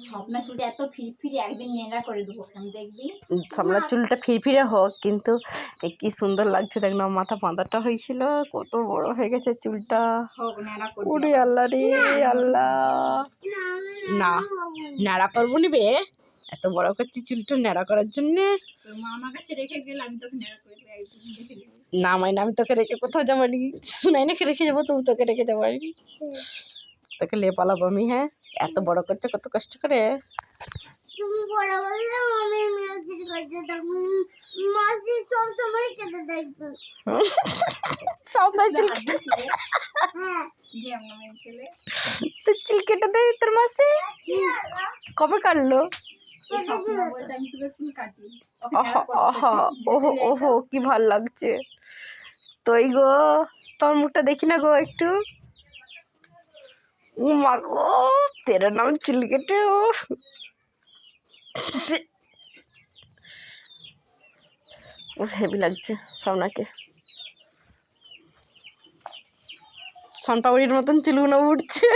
স্বপ্নার চুলটা এত ফিরফিরে, একদিন নেড়া করে দেবো, আমি দেখবি। স্বপ্নার চুলটা ফিরফিরে হোক, কিন্তু কি সুন্দর লাগছে দেখ না, মাথা বাঁধাটা হয়েছিল, কত বড় হয়ে গেছে চুলটা। হোক, নেড়া করে ওরে আল্লাহ রে আল্লাহ, না ন্যাড়া করবো নিবে, এত বড় করছি চুলটা ন্যাড়া করার জন্য। তোর মা আমার কাছে রেখে গেলে আমি তোকে নেড়া করে দেবো, একদিন দেখে নেবো। না মাইনা, আমি তোকে রেখে কোথাও যাবো নি, শুনাই নাকি রেখে যাবো, তুমি তোকে রেখে যাবো নি, তোকে লে পালাবো আমি। হ্যাঁ, এত বড় করছো কত কষ্ট করে। তুমি বড় বললে আমি মিউজিক করতে থাকবো, মাসি সব সময় কেটে দেখতো। সব সাই চুল হ্যাঁ দিয়ে আমার মেয়ে ছেলে তোর চুল কেটে দেয় তোর মাসি, কবে কাটলো? এই স্বপ্না বলতে আমি শুধু চুল কাটি, ওকে ওহো নেড়া করতে ওহো বলছি, ওহো যেতে ওহো, কি ভাল লাগছে তোই গো, তোর মুখটা দেখি না গো একটু। ও মা গো, তেরা নাম চুল কেটে, ও হেভি লাগছে সামনাকে, সনপাপড়ির মতন চুলগুলো উঠছে।